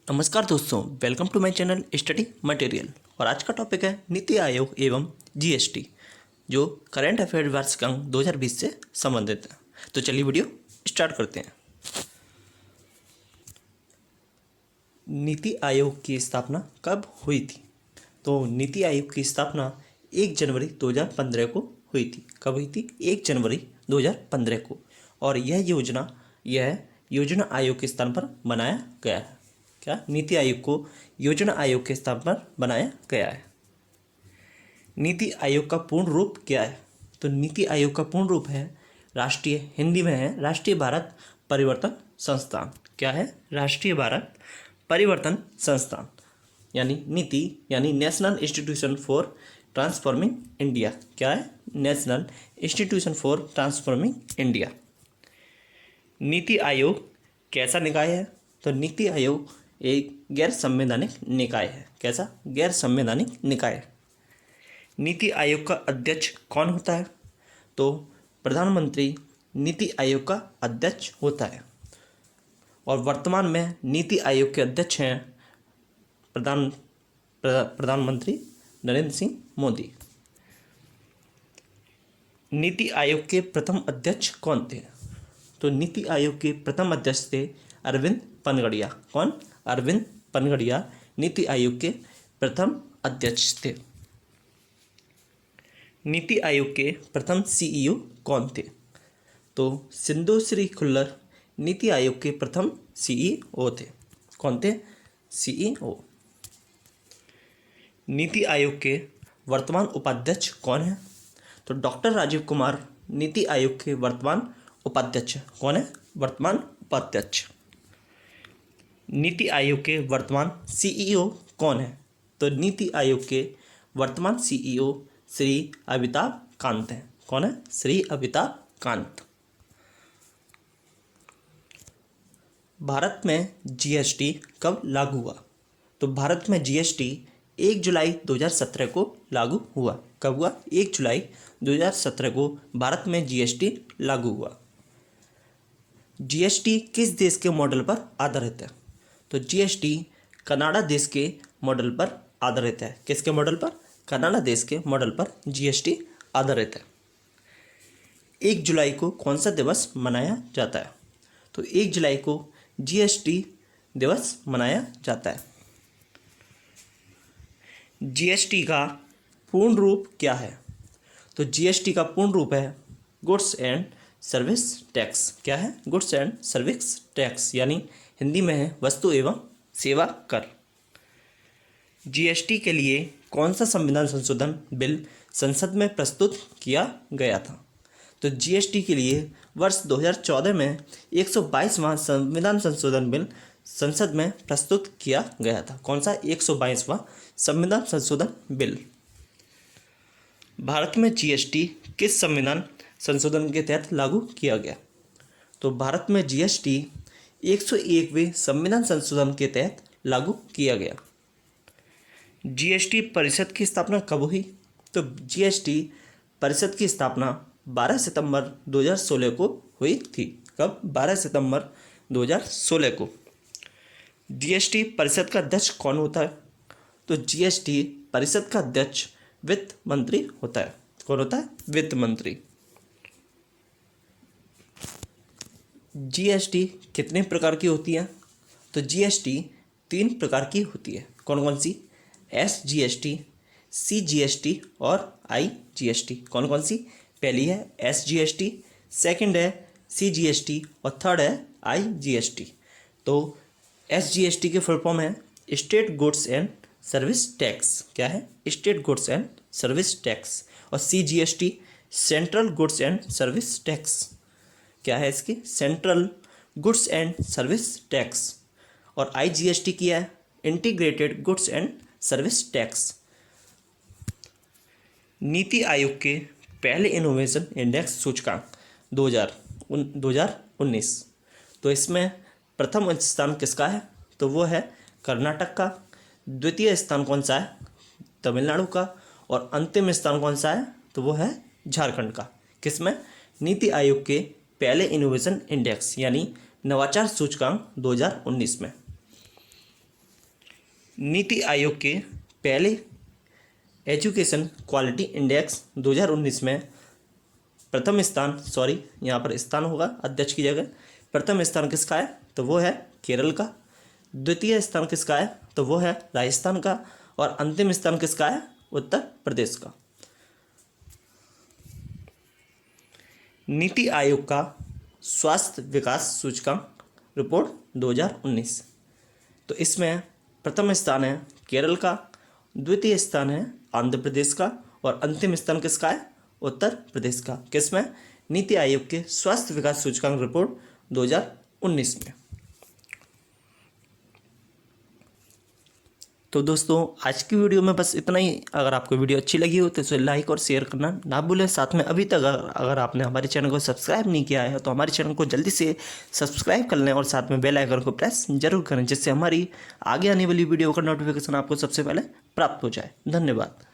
नमस्कार दोस्तों, welcome to my channel study material. और आज का टॉपिक है नीति आयोग एवं जीएसटी, जो करंट अफेयर वार्षिकांक 2020 से संबंधित है। तो चलिए वीडियो स्टार्ट करते हैं। नीति आयोग की स्थापना कब हुई थी? तो नीति आयोग की स्थापना 1 जनवरी 2015 को हुई थी। कब हुई थी? 1 जनवरी 2015 को। और यह योजना आयोग के स्थान पर बनाया गया है। क्या? नीति आयोग को योजना आयोग के स्थान पर बनाया गया है। नीति आयोग का पूर्ण रूप क्या है? तो नीति आयोग का पूर्ण रूप है हिंदी में है राष्ट्रीय भारत परिवर्तन संस्थान। क्या है? राष्ट्रीय भारत परिवर्तन संस्थान, यानी नीति यानी national institution for transforming India. क्या है? National institution for transforming India. NITI Aayog कैसा निकाय है? तो नीति आयोग एक गैर संवैधानिक निकाय है। कैसा? गैर संवैधानिक निकाय। नीति आयोग का अध्यक्ष कौन होता है? तो प्रधानमंत्री नीति आयोग का अध्यक्ष होता है। और वर्तमान में नीति आयोग के अध्यक्ष हैं प्रधानमंत्री नरेंद्र सिंह मोदी। नीति आयोग के प्रथम अध्यक्ष कौन थे? तो नीति आयोग के प्रथम अध्यक्ष थे अरविंद पनगड़िया। कौन? अरविंद पनगड़िया नीति आयोग के प्रथम अध्यक्ष थे। नीति आयोग के प्रथम सीईओ कौन थे? तो सिंधु श्री खुल्लर नीति आयोग के प्रथम सीईओ थे। कौन थे? सीईओ। नीति आयोग के वर्तमान उपाध्यक्ष कौन है? तो डॉक्टर राजीव कुमार नीति आयोग के वर्तमान उपाध्यक्ष। कौन है? वर्तमान उपाध्यक्ष। नीति आयोग के वर्तमान सीईओ कौन है? तो नीति आयोग के वर्तमान सीईओ श्री अमिताभ कांत हैं। कौन है? श्री अमिताभ कांत। भारत में जीएसटी कब लागू हुआ? तो भारत में जीएसटी 1 जुलाई 2017 को लागू हुआ। कब हुआ? 1 जुलाई 2017 को भारत में जीएसटी लागू हुआ। जीएसटी किस देश के मॉडल पर आधारित है? तो जीएसटी कनाडा देश के मॉडल पर आधारित है। किसके मॉडल पर? कनाडा देश के मॉडल पर जीएसटी आधारित है। 1 जुलाई को कौन सा दिवस मनाया जाता है? तो 1 जुलाई को जीएसटी दिवस मनाया जाता है। जीएसटी का पूर्ण रूप क्या है? तो जीएसटी का पूर्ण रूप है गुड्स एंड सर्विस टैक्स। क्या है? गुड्स एंड सर्विस टैक्स, यानी हिंदी में है वस्तु एवं सेवा कर। जीएसटी के लिए कौन सा संविधान संशोधन बिल संसद में प्रस्तुत किया गया था? तो जीएसटी के लिए वर्ष 2014 में 122वां संविधान संशोधन बिल संसद में प्रस्तुत किया गया था। कौन सा? 122वां संविधान संशोधन बिल। भारत में जीएसटी किस संविधान संशोधन के तहत लागू किया गया? तो भारत में जीएसटी 101वें संविधान संशोधन के तहत लागू किया गया। जीएसटी परिषद की स्थापना कब हुई? तो जीएसटी परिषद की स्थापना 12 सितंबर 2016 को हुई थी। कब? 12 सितंबर 2016 को। जीएसटी परिषद का अध्यक्ष कौन होता है? तो जीएसटी परिषद का अध्यक्ष वित्त मंत्री होता है। कौन होता है? वित्त मंत्री। जीएसटी कितने प्रकार की होती है? तो जीएसटी 3 प्रकार की होती है। कौन कौन सी? एसजीएसटी, सीजीएसटी और आईजीएसटी। कौन कौन सी? पहली है एसजीएसटी, सेकंड है सीजीएसटी और थर्ड है आईजीएसटी। तो एसजीएसटी के फुल फॉर्म है state goods and service tax. क्या है? State goods and service tax. और CGST central goods and service tax. क्या है इसकी? Central goods and service tax. और आईजीएसटी की है integrated goods and service tax. NITI Aayog के पहले इनोवेशन इंडेक्स सूचकांक 2019, तो इसमें प्रथम स्थान किसका है? तो वो है कर्नाटक का। द्वितीय स्थान कौन सा है? तमिलनाडु का। और अंतिम स्थान कौन सा है? तो वो है झारखंड का। किसमें? नीति आयोग के पहले इनोवेशन इंडेक्स यानी नवाचार सूचकांक 2019 में। नीति आयोग के पहले एजुकेशन क्वालिटी इंडेक्स 2019 में प्रथम स्थान, सॉरी यहाँ पर स्थान होगा अध्यक्ष की जगह, प्रथम स्थान किसका है तो वो है केरल का, द्वितीय स्थान किसका है तो वो है राजस्थान का, और अंतिम स्थान किसका है उत्तर प्रदेश का। नीति आयोग का स्वास्थ्य विकास सूचकांक रिपोर्ट 2019, तो इसमें प्रथम स्थान है केरल का, द्वितीय स्थान है आंध्र प्रदेश का, और अंतिम स्थान किसका है उत्तर प्रदेश का। किसमें? नीति आयोग के स्वास्थ्य विकास सूचकांक रिपोर्ट 2019 में। तो दोस्तों आज की वीडियो में बस इतना ही। अगर आपको वीडियो अच्छी लगी हो तो इसे लाइक और शेयर करना ना भूलें। साथ में अभी तक अगर आपने हमारे चैनल को सब्सक्राइब नहीं किया है तो हमारे चैनल को जल्दी से सब्सक्राइब कर लें और साथ में बेल आइकन को प्रेस जरूर करें, जिससे हमारी आगे आने वाली वीडियो का नोटिफिकेशन आपको सबसे पहले प्राप्त हो जाए। धन्यवाद।